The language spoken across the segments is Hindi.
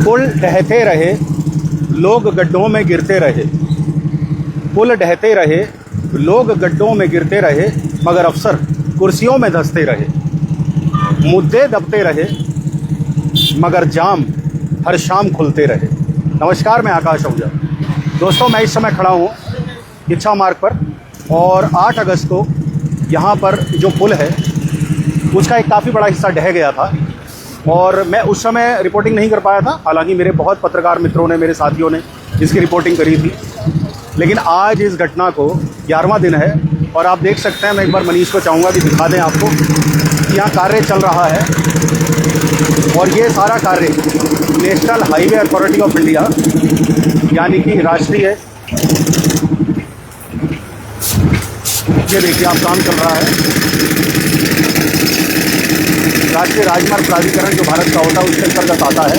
पुल ढहते रहे, लोग गड्ढों में गिरते रहे। पुल ढहते रहे, लोग गड्ढों में गिरते रहे, मगर अफसर कुर्सियों में धंसते रहे। मुद्दे दबते रहे, मगर जाम हर शाम खुलते रहे। नमस्कार, मैं आकाश आहूजा। दोस्तों, मैं इस समय खड़ा हूँ इच्छा मार्ग पर और 8 अगस्त को यहाँ पर जो पुल है उसका एक काफ़ी बड़ा हिस्सा ढह गया था और मैं उस समय रिपोर्टिंग नहीं कर पाया था। हालांकि मेरे बहुत पत्रकार मित्रों ने, मेरे साथियों ने इसकी रिपोर्टिंग करी थी। लेकिन आज इस घटना को 11वां दिन है और आप देख सकते हैं, मैं एक बार मनीष को चाहूँगा कि दिखा दें आपको कि यहाँ कार्य चल रहा है और ये सारा कार्य national highway authority of India यानी कि राष्ट्रीय, ये देखिए आप काम चल रहा है, राष्ट्रीय राजमार्ग प्राधिकरण जो भारत का होता है उसके अंतर्गत आता है।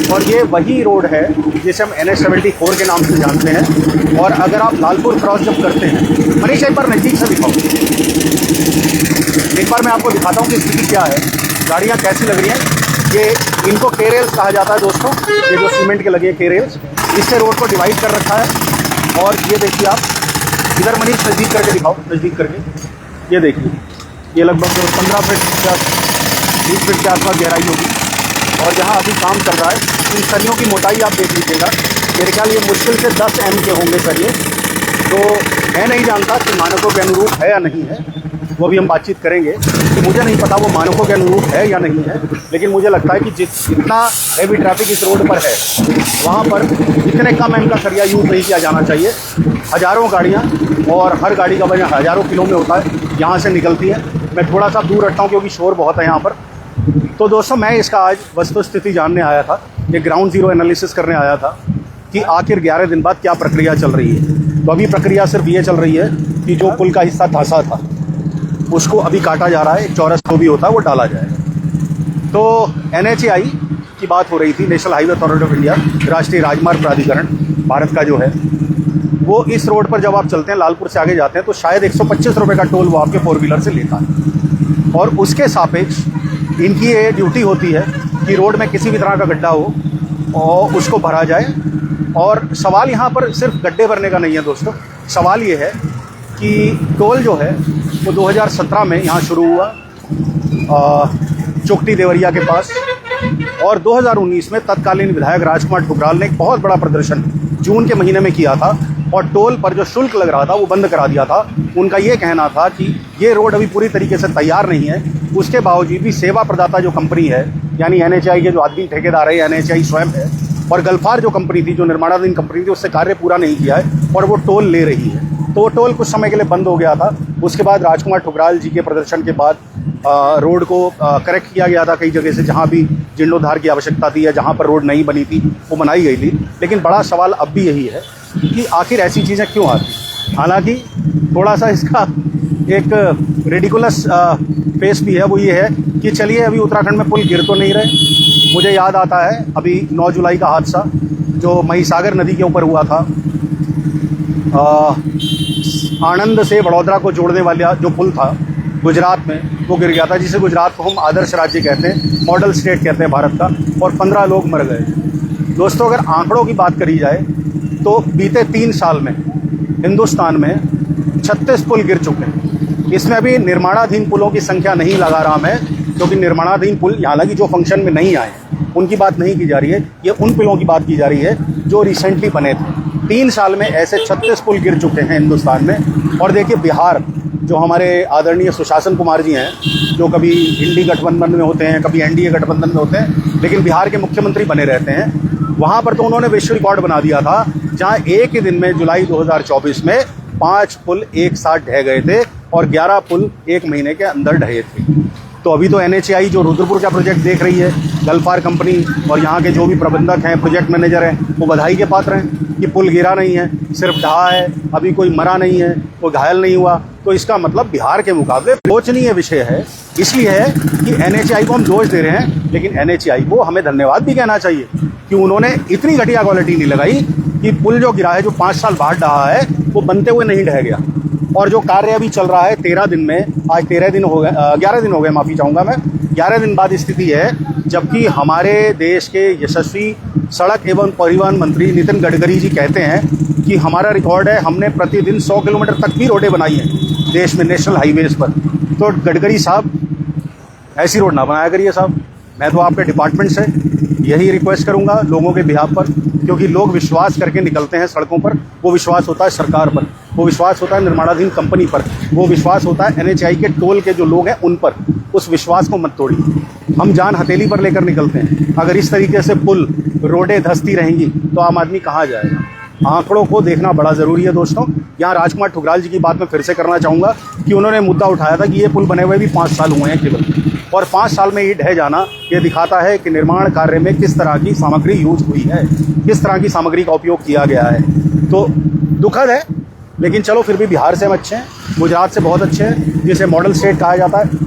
और ये वही रोड है जिसे हम NH-74 के नाम से जानते हैं। और अगर आप लालपुर क्रॉस जब करते हैं, मनीष एक बार नज़दीक से दिखाओ, एक बार मैं आपको दिखाता हूँ कि स्थिति क्या है, गाड़ियाँ कैसी लग रही हैं। ये इनको केरेल्स कहा जाता है दोस्तों, ये जो सीमेंट के लगे केरेल्स, इससे रोड को डिवाइड कर रखा है। और ये देखिए आप इधर मनीष नज़दीक करके दिखाओ, नज़दीक करके, ये देखिए ये लगभग 15 फीट या 20 फीट के आसपास गहराई होगी। और जहाँ अभी काम चल रहा है, इन सरियों की मोटाई आप देख लीजिएगा, मेरे ख्याल ये मुश्किल से 10 m के होंगे सरिये। तो मैं नहीं जानता कि मानकों के अनुरूप है या नहीं है, वो भी हम बातचीत करेंगे कि मुझे नहीं पता वो मानकों के अनुरूप है या नहीं है। लेकिन मुझे लगता है कि जितना हैवी ट्रैफिक इस रोड पर है वहाँ पर इतने कम m का सरिया यूज़ नहीं किया जाना चाहिए। हज़ारों गाड़ियाँ और हर गाड़ी का वजन हज़ारों किलो में होता है, यहाँ से निकलती है। मैं थोड़ा सा दूर हटता हूँ क्योंकि शोर बहुत है यहाँ पर। तो दोस्तों, मैं इसका आज वस्तुस्थिति जानने आया था, एक ग्राउंड ज़ीरो एनालिसिस करने आया था कि आखिर 11 दिन बाद क्या प्रक्रिया चल रही है। तो अभी प्रक्रिया सिर्फ ये चल रही है कि जो पुल का हिस्सा धंसा था उसको अभी काटा जा रहा है, एक चौरस जो भी होता है वो डाला जाएगा। तो NHAI की बात हो रही थी, national highway authority of India, राष्ट्रीय राजमार्ग प्राधिकरण भारत का जो है, वो इस रोड पर जब आप चलते हैं, लालपुर से आगे जाते हैं, तो शायद 125 रुपये का टोल वो आपके 4 व्हीलर से लेता है। और उसके सापेक्ष इनकी ये ड्यूटी होती है कि रोड में किसी भी तरह का गड्ढा हो और उसको भरा जाए। और सवाल यहाँ पर सिर्फ गड्ढे भरने का नहीं है दोस्तों, सवाल ये है कि टोल जो है वो 2017 में यहाँ शुरू हुआ चुकटी देवरिया के पास, और 2019 में तत्कालीन विधायक राजकुमार ठुकराल ने एक बहुत बड़ा प्रदर्शन जून के महीने में किया था और टोल पर जो शुल्क लग रहा था वो बंद करा दिया था। उनका ये कहना था कि ये रोड अभी पूरी तरीके से तैयार नहीं है, उसके बावजूद भी सेवा प्रदाता जो कंपनी है यानी NHAI के जो आदमी ठेकेदार है, NHAI स्वयं है, और गल्फार जो कंपनी थी, जो निर्माणाधीन कंपनी थी, उससे कार्य पूरा नहीं किया है और वो टोल ले रही है। तो वो टोल कुछ समय के लिए बंद हो गया था। उसके बाद राजकुमार ठुकराल जी के प्रदर्शन के बाद रोड को करेक्ट किया गया था कई जगह से, जहाँ भी जीर्णोद्धार की आवश्यकता थी या जहाँ पर रोड नहीं बनी थी वो बनाई गई थी। लेकिन बड़ा सवाल अब भी यही है कि आखिर ऐसी चीज़ें क्यों आती। हालांकि थोड़ा सा इसका एक रेडिकुलस फेस भी है, वो ये है कि चलिए अभी उत्तराखंड में पुल गिर तो नहीं रहे। मुझे याद आता है अभी 9 जुलाई का हादसा जो महिसागर नदी के ऊपर हुआ था, आणंद से वडोदरा को जोड़ने वाला जो पुल था गुजरात में, वो गिर गया था, जिसे गुजरात को हम आदर्श राज्य कहते हैं, मॉडल स्टेट कहते हैं भारत का, और 15 लोग मर गए। दोस्तों, अगर आंकड़ों की बात करी जाए तो बीते 3 साल में हिंदुस्तान में 36 पुल गिर चुके हैं। इसमें अभी निर्माणाधीन पुलों की संख्या नहीं लगा रहा मैं, क्योंकि निर्माणाधीन पुल हालांकि जो फंक्शन में नहीं आए उनकी बात नहीं की जा रही है, ये उन पुलों की बात की जा रही है जो रिसेंटली बने थे। 3 साल में ऐसे 36 पुल गिर चुके हैं हिंदुस्तान में। और देखिए, बिहार जो हमारे आदरणीय सुशासन कुमार जी हैं, जो कभी इंडी गठबंधन में होते हैं, कभी NDA गठबंधन में होते हैं, लेकिन बिहार के मुख्यमंत्री बने रहते हैं, वहाँ पर तो उन्होंने विश्व रिकॉर्ड बना दिया था, जहाँ एक ही दिन में जुलाई 2024 में 5 पुल एक साथ ढह गए थे और 11 पुल 1 महीने के अंदर ढहे थे। तो अभी तो NHAI जो रुद्रपुर का प्रोजेक्ट देख रही है, गल्फार कंपनी और यहाँ के जो भी प्रबंधक हैं, प्रोजेक्ट मैनेजर हैं, वो बधाई के पात्र हैं कि पुल गिरा नहीं है, सिर्फ ढहा है, अभी कोई मरा नहीं है, कोई घायल नहीं हुआ। तो इसका मतलब बिहार के मुकाबले सोचनीय विषय है। इसलिए है कि NHAI को हम दोष दे रहे हैं, लेकिन NHAI को हमें धन्यवाद भी कहना चाहिए कि उन्होंने इतनी घटिया क्वालिटी नहीं लगाई कि पुल जो गिरा है, जो 5 साल बाद ढहा है, वो बनते हुए नहीं ढह गया। और जो कार्य अभी चल रहा है 13 दिन में, आज 13 दिन हो गए, 11 दिन हो गए, माफ़ी चाहूँगा मैं, 11 दिन बाद स्थिति है जबकि हमारे देश के यशस्वी सड़क एवं परिवहन मंत्री नितिन गडकरी जी कहते हैं कि हमारा रिकॉर्ड है, हमने प्रतिदिन 100 किलोमीटर तक भी रोडें बनाई हैं देश में नेशनल हाईवेज़ पर। तो गडकरी साहब ऐसी रोड ना बनाया करिए साहब। मैं तो आपके डिपार्टमेंट से यही रिक्वेस्ट करूंगा लोगों के बिहाफ पर, क्योंकि लोग विश्वास करके निकलते हैं सड़कों पर। वो विश्वास होता है सरकार पर, वो विश्वास होता है निर्माणाधीन कंपनी पर, वो विश्वास होता है NHAI के टोल के जो लोग हैं उन पर। उस विश्वास को मत तोड़िए। हम जान हथेली पर लेकर निकलते हैं। अगर इस तरीके से पुल रोडें धंसती रहेंगी तो आम आदमी कहाँ जाएगा? आंकड़ों को देखना बड़ा ज़रूरी है दोस्तों। यहाँ राजकुमार ठुकराल जी की बात मैं फिर से करना चाहूँगा कि उन्होंने मुद्दा उठाया था कि ये पुल बने हुए भी 5 साल हुए हैं केवल, और 5 साल में ये ढह जाना ये दिखाता है कि निर्माण कार्य में किस तरह की सामग्री यूज हुई है, किस तरह की सामग्री का उपयोग किया गया है। तो दुखद है, लेकिन चलो फिर भी बिहार से हम अच्छे हैं, गुजरात से बहुत अच्छे हैं, जिसे मॉडल स्टेट कहा जाता है।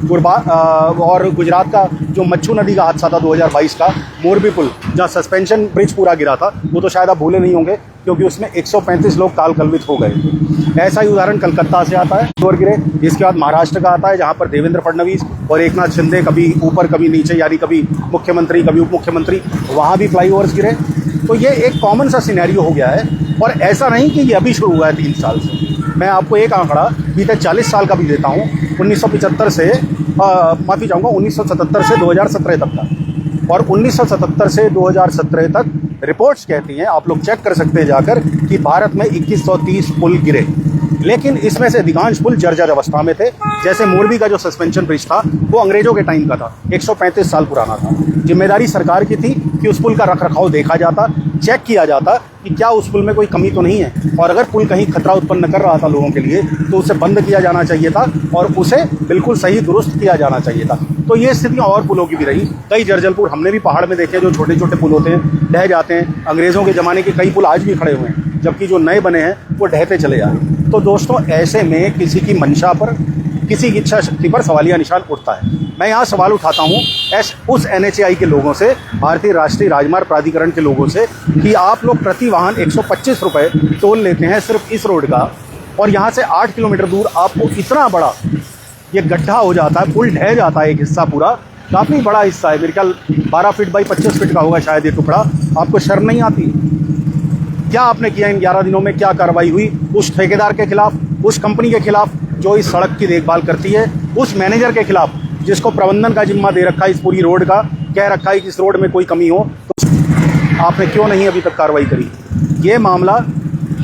और गुजरात का जो मच्छू नदी का हादसा था 2022 का, मोरबी पुल जहाँ सस्पेंशन ब्रिज पूरा गिरा था, वो तो शायद आप भूले नहीं होंगे क्योंकि उसमें 135 लोग काल कलवित हो गए। ऐसा ही उदाहरण कलकत्ता से आता है, और गिरे। इसके बाद महाराष्ट्र का आता है जहाँ पर देवेंद्र फडणवीस और एकनाथ शिंदे कभी ऊपर कभी नीचे, यानी कभी मुख्यमंत्री कभी उप मुख्यमंत्री, वहाँ भी फ्लाईओवर्स गिरे। तो ये एक कॉमन सा सिनेरियो हो गया है, और ऐसा नहीं कि ये अभी शुरू हुआ है 3 साल से। मैं आपको एक आंकड़ा बीते 40 साल का भी देता हूँ, 1975 से माफ़ी चाहूँगा 1977 से 2017 तक का, और 1977 से 2017 तक रिपोर्ट्स कहती हैं, आप लोग चेक कर सकते हैं जाकर, कि भारत में 2130 पुल गिरे, लेकिन इसमें से अधिकांश पुल जर्जर अवस्था में थे। जैसे मोरबी का जो सस्पेंशन ब्रिज था वो अंग्रेजों के टाइम का था, 135 साल पुराना था। जिम्मेदारी सरकार की थी कि उस पुल का रखरखाव देखा जाता, चेक किया जाता कि क्या उस पुल में कोई कमी तो नहीं है, और अगर पुल कहीं खतरा उत्पन्न कर रहा था लोगों के लिए तो उसे बंद किया जाना चाहिए था और उसे बिल्कुल सही दुरुस्त किया जाना चाहिए था। तो ये स्थितियाँ और पुलों की भी रही। कई जर्जर पुल हमने भी पहाड़ में देखे जो छोटे छोटे पुल होते हैं, ढह जाते हैं। अंग्रेज़ों के ज़माने के कई पुल आज भी खड़े हुए हैं, जबकि जो नए बने हैं वो ढहते चले जा रहे हैं। तो दोस्तों ऐसे में किसी की मंशा पर, किसी की इच्छा शक्ति पर सवालिया निशान उठता है। मैं यहाँ सवाल उठाता हूँ उस NHAI के लोगों से, भारतीय राष्ट्रीय राजमार्ग प्राधिकरण के लोगों से, कि आप लोग प्रति वाहन 125 रुपये टोल लेते हैं सिर्फ इस रोड का, और यहाँ से 8 किलोमीटर दूर आपको इतना बड़ा ये गड्ढा हो जाता है, पुल ढह जाता है, एक हिस्सा पूरा, काफ़ी बड़ा हिस्सा है, मेरे ख्याल 12 फीट बाई 25 फीट का होगा शायद ये टुकड़ा। आपको शर्म नहीं आती? क्या आपने किया इन 11 दिनों में? क्या कार्रवाई हुई उस ठेकेदार के खिलाफ, उस कंपनी के खिलाफ जो इस सड़क की देखभाल करती है, उस मैनेजर के खिलाफ जिसको प्रबंधन का जिम्मा दे रखा है इस पूरी रोड का, कह रखा है कि इस रोड में कोई कमी हो, तो आपने क्यों नहीं अभी तक कार्रवाई करी? ये मामला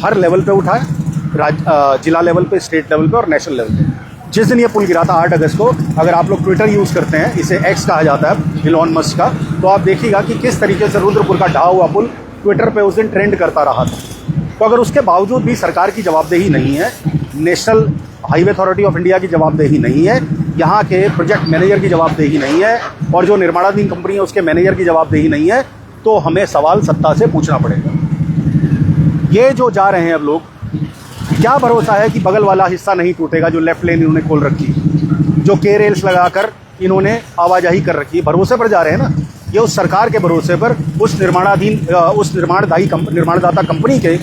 हर लेवल पे उठा है, जिला लेवल पे, स्टेट लेवल पे और नेशनल लेवल पे। जिस दिन ये पुल गिरा था 8 अगस्त को, अगर आप लोग ट्विटर यूज़ करते हैं, इसे एक्स कहा जाता है इलॉन मस्क का, तो आप देखिएगा कि किस तरीके से रुद्रपुर का ढहा हुआ पुल ट्विटर पे उस दिन ट्रेंड करता रहा था। तो अगर उसके बावजूद भी सरकार की जवाबदेही नहीं है, national highway authority of India की जवाबदेही नहीं है, यहाँ के प्रोजेक्ट मैनेजर की जवाबदेही नहीं है, और जो निर्माणाधीन कंपनी है उसके मैनेजर की जवाबदेही नहीं है, तो हमें सवाल सत्ता से पूछना पड़ेगा। ये जो जा रहे हैं अब लोग, क्या भरोसा है कि बगल वाला हिस्सा नहीं टूटेगा जो लेफ्ट लेन इन्होंने खोल रखी है, जो के रेल्स लगाकर इन्होंने आवाजाही कर रखी है? भरोसे पर जा रहे हैं ना, ये उस सरकार के भरोसे पर, उस निर्माणदाता कंपनी के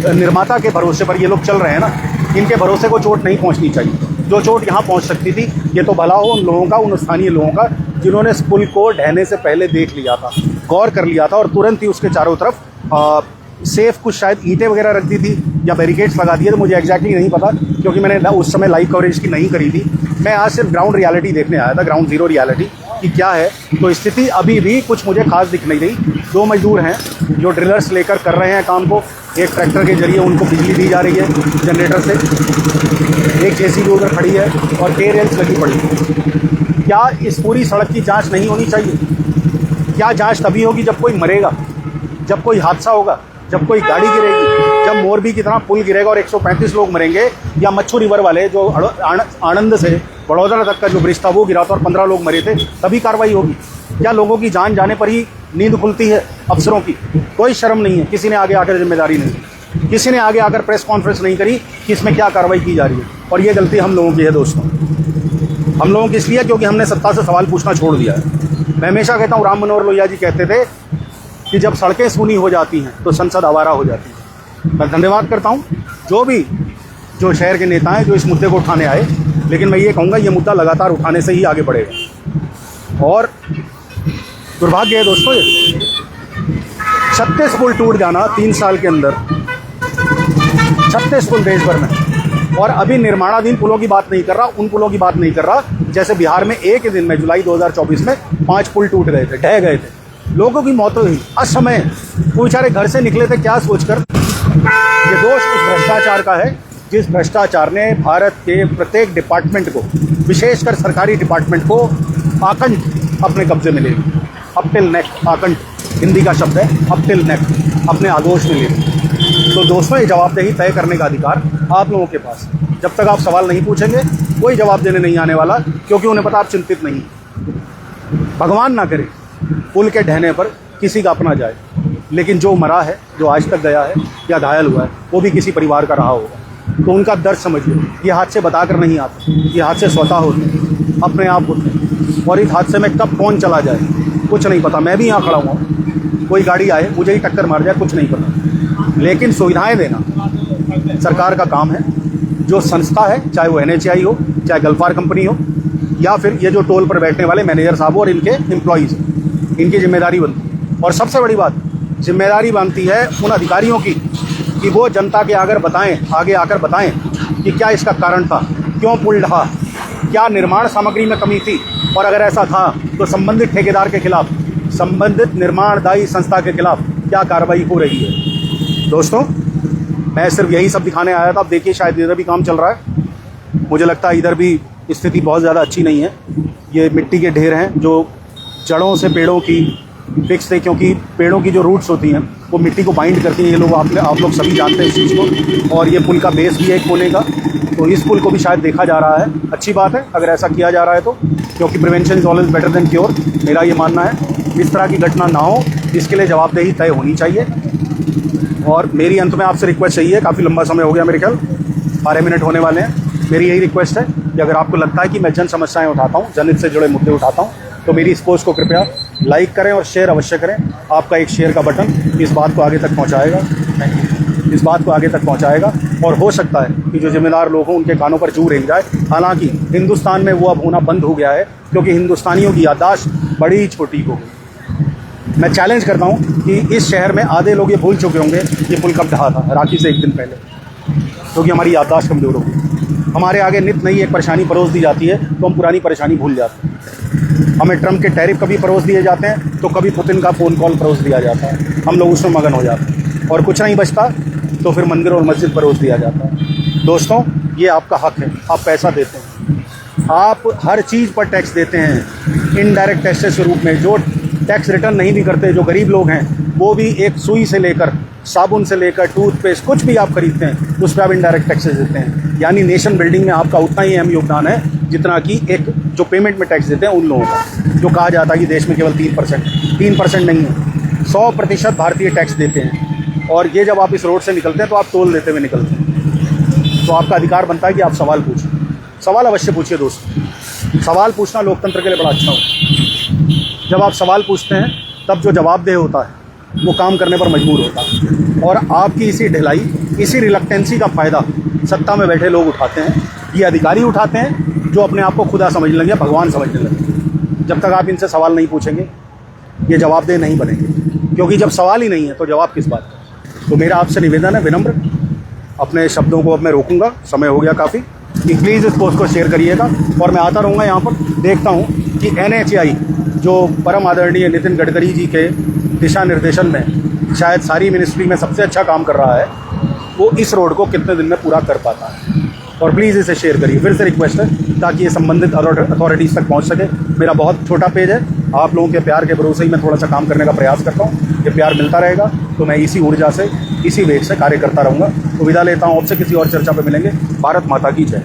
निर्माता के भरोसे पर ये लोग चल रहे हैं ना। इनके भरोसे को चोट नहीं पहुंचनी चाहिए। जो चोट यहाँ पहुंच सकती थी, ये तो भला हो उन लोगों का, उन स्थानीय लोगों का, जिन्होंने इस पुल को ढहने से पहले देख लिया था, गौर कर लिया था, और तुरंत ही उसके चारों तरफ सेफ कुछ शायद ईंटें वगैरह रख दी थी या बैरिकेड्स लगा दिए थे, मुझे एग्जैक्टली नहीं पता क्योंकि मैंने उस समय लाइव कवरेज की नहीं करी थी। मैं आज सिर्फ ग्राउंड रियलिटी देखने आया था, ग्राउंड ज़ीरो रियलिटी कि क्या है। तो स्थिति अभी भी कुछ मुझे खास दिख नहीं रही। 2 मजदूर हैं जो ड्रिलर्स लेकर कर रहे हैं काम को, एक ट्रैक्टर के जरिए उनको बिजली दी जा रही है जनरेटर से, एक JCB उधर खड़ी है और के रेल्स लगी पड़ी है। क्या इस पूरी सड़क की जांच नहीं होनी चाहिए? क्या जांच तभी होगी जब कोई मरेगा, जब कोई हादसा होगा, जब कोई गाड़ी गिरेगी, जब मोरबी की तरह पुल गिरेगा और 135 लोग मरेंगे, या मच्छू रिवर वाले जो आनंद से बड़ौदा तक का जो ब्रिज था वो गिरा था और 15 लोग मरे थे, तभी कार्रवाई होगी? क्या लोगों की जान जाने पर ही नींद खुलती है अफसरों की? कोई शर्म नहीं है, किसी ने आगे आकर जिम्मेदारी नहीं ली, किसी ने आगे आकर प्रेस कॉन्फ्रेंस नहीं करी कि इसमें क्या कार्रवाई की जा रही है। और ये गलती हम लोगों की है दोस्तों, हम लोगों की इसलिए क्योंकि हमने सत्ता से सवाल पूछना छोड़ दिया है। मैं हमेशा कहता हूँ, राम मनोहर लोहिया जी कहते थे कि जब सड़कें सूनी हो जाती हैं तो संसद आवारा हो जाती है। मैं धन्यवाद करता हूँ जो भी जो शहर के नेता हैं जो इस मुद्दे को उठाने आए, लेकिन मैं ये कहूँगा ये मुद्दा लगातार उठाने से ही आगे बढ़ेगा। और दुर्भाग्य है दोस्तों, ये 36 पुल टूट जाना 3 साल के अंदर, 36 पुल देश भर में। और अभी निर्माणाधीन पुलों की बात नहीं कर रहा, उन पुलों की बात नहीं कर रहा जैसे बिहार में एक ही दिन में जुलाई 2024 में 5 पुल टूट गए थे, ढह गए थे, लोगों की मौत हुई असमय। वो बेचारे घर से निकले थे क्या सोचकर। ये दोष उस भ्रष्टाचार का है जिस भ्रष्टाचार ने भारत के प्रत्येक डिपार्टमेंट को, विशेषकर सरकारी डिपार्टमेंट को आकंठ अपने कब्जे में ले लिया। अप टिल नेक, आकंठ हिंदी का शब्द है, अप टिल नेक, अपने आगोश में ले लिया। तो दोस्तों, ये जवाबदेही तय करने का अधिकार आप लोगों के पास। जब तक आप सवाल नहीं पूछेंगे कोई जवाब देने नहीं आने वाला, क्योंकि उन्हें पता आप चिंतित नहीं। भगवान ना करे पुल के ढहने पर किसी का अपना जाए, लेकिन जो मरा है, जो आज तक गया है या घायल हुआ है, वो भी किसी परिवार का रहा होगा। तो उनका दर्द समझिए। ये हादसे बताकर नहीं आते, ये हादसे स्वतः होते हैं, अपने आप होते हैं। और इस हादसे में कब कौन चला जाए कुछ नहीं पता। मैं भी यहाँ खड़ा हुआ, कोई गाड़ी आए मुझे ही टक्कर मार जाए कुछ नहीं पता। लेकिन सुविधाएं देना सरकार का काम है। जो संस्था है, चाहे वो NHAI हो, चाहे गल्फार कंपनी हो, या फिर ये जो टोल पर बैठने वाले मैनेजर साहब हो और इनके एम्प्लॉयज़, इनकी जिम्मेदारी बनती है। और सबसे बड़ी बात, जिम्मेदारी बनती है उन अधिकारियों की कि वो जनता के आगे आकर बताएं कि क्या इसका कारण था, क्यों पुल ढहा, क्या निर्माण सामग्री में कमी थी, और अगर ऐसा था तो संबंधित ठेकेदार के खिलाफ, संबंधित निर्माणदायी संस्था के खिलाफ क्या कार्रवाई हो रही है। दोस्तों, मैं सिर्फ यही सब दिखाने आया था। अब देखिए शायद इधर भी काम चल रहा है, मुझे लगता है इधर भी स्थिति बहुत ज़्यादा अच्छी नहीं है। ये मिट्टी के ढेर हैं जो जड़ों से पेड़ों की फिक्स थे, क्योंकि पेड़ों की जो रूट्स होती हैं वो मिट्टी को बाइंड करती हैं। ये लोग आप लोग सभी जानते हैं इस चीज़ को। और ये पुल का बेस भी है एक कोने का, तो इस पुल को भी शायद देखा जा रहा है। अच्छी बात है अगर ऐसा किया जा रहा है तो, क्योंकि prevention is always better than cure, मेरा ये मानना है। इस तरह की घटना ना हो, इसके लिए जवाबदेही तय होनी चाहिए। और मेरी अंत में आपसे रिक्वेस्ट यही है, काफ़ी लंबा समय हो गया, मेरे ख्याल 12 मिनट होने वाले हैं। मेरी यही रिक्वेस्ट है कि अगर आपको लगता है कि मैं जन समस्याएं उठाता हूं, जनहित से जुड़े मुद्दे उठाता हूं, तो मेरी इस पोस्ट को कृपया लाइक करें और शेयर अवश्य करें। आपका एक शेयर का बटन इस बात को आगे तक पहुंचाएगा, इस बात को आगे तक पहुंचाएगा। और हो सकता है कि जो जिम्मेदार लोग हों उनके कानों पर जू रेंग जाए। हालांकि हिंदुस्तान में वो अब होना बंद हो गया है, क्योंकि हिंदुस्तानियों की याददाश्त बड़ी ही छोटी हो गई। मैं चैलेंज करता हूँ कि इस शहर में आधे लोग ये भूल चुके होंगे ये पुल कब ढहा था, राखी से एक दिन पहले, क्योंकि हमारी याददाश्त कमज़ोर हो गई। हमारे आगे नित नई एक परेशानी परोस दी जाती है तो हम पुरानी परेशानी भूल जाते हैं। हमें ट्रम्प के टैरिफ कभी परोस दिए जाते हैं तो कभी पुतिन का फ़ोन कॉल परोस दिया जाता है, हम लोग उसमें मगन हो जाते हैं। और कुछ नहीं बचता तो फिर मंदिर और मस्जिद परोस दिया जाता है। दोस्तों, ये आपका हक है, आप पैसा देते हैं, आप हर चीज़ पर टैक्स देते हैं इनडायरेक्ट टैक्सेस के रूप में। जो टैक्स रिटर्न नहीं भी करते, जो गरीब लोग हैं, वो भी एक सुई से लेकर साबुन से लेकर टूथपेस्ट कुछ भी आप खरीदते हैं उस पर आप इनडायरेक्ट टैक्सेस देते हैं। यानी नेशन बिल्डिंग में आपका उतना ही अहम योगदान है जितना कि एक जो पेमेंट में टैक्स देते हैं उन लोगों का। जो कहा जाता है कि देश में केवल 3% नहीं है, 100% भारतीय टैक्स देते हैं। और ये जब आप इस रोड से निकलते हैं तो आप टोल देते हुए निकलते हैं। तो आपका अधिकार बनता है कि आप सवाल पूछें, सवाल अवश्य पूछिए दोस्तों। सवाल पूछना लोकतंत्र के लिए बड़ा अच्छा होता है। जब आप सवाल पूछते हैं तब जो जवाबदेह होता है वो काम करने पर मजबूर होता है। और आपकी इसी ढिलाई, इसी रिलक्टेंसी का फ़ायदा सत्ता में बैठे लोग उठाते हैं। ये अधिकारी उठाते हैं जो अपने आप को खुदा समझने लगे, भगवान समझने लगे। जब तक आप इनसे सवाल नहीं पूछेंगे ये जवाबदेह नहीं बनेंगे, क्योंकि जब सवाल ही नहीं है तो जवाब किस बात का। तो मेरा आपसे निवेदन है विनम्र, अपने शब्दों को अब मैं रोकूंगा, समय हो गया काफ़ी, कि प्लीज़ इस पोस्ट को शेयर करिएगा। और मैं आता रहूँगा यहाँ पर, देखता हूँ कि NHAI जो परम आदरणीय नितिन गडकरी जी के दिशा निर्देशन में शायद सारी मिनिस्ट्री में सबसे अच्छा काम कर रहा है, वो इस रोड को कितने दिन में पूरा कर पाता है। और प्लीज़ इसे शेयर करिए, फिर से रिक्वेस्ट है, ताकि ये संबंधित अथॉरिटीज़ तक पहुंच सके। मेरा बहुत छोटा पेज है, आप लोगों के प्यार के भरोसे ही मैं थोड़ा सा काम करने का प्रयास करता हूँ। ये प्यार मिलता रहेगा तो मैं इसी ऊर्जा से, इसी वेग से कार्य करता रहूँगा। तो विदा लेता हूँ, आपसे किसी और चर्चा पर मिलेंगे। भारत माता की जय।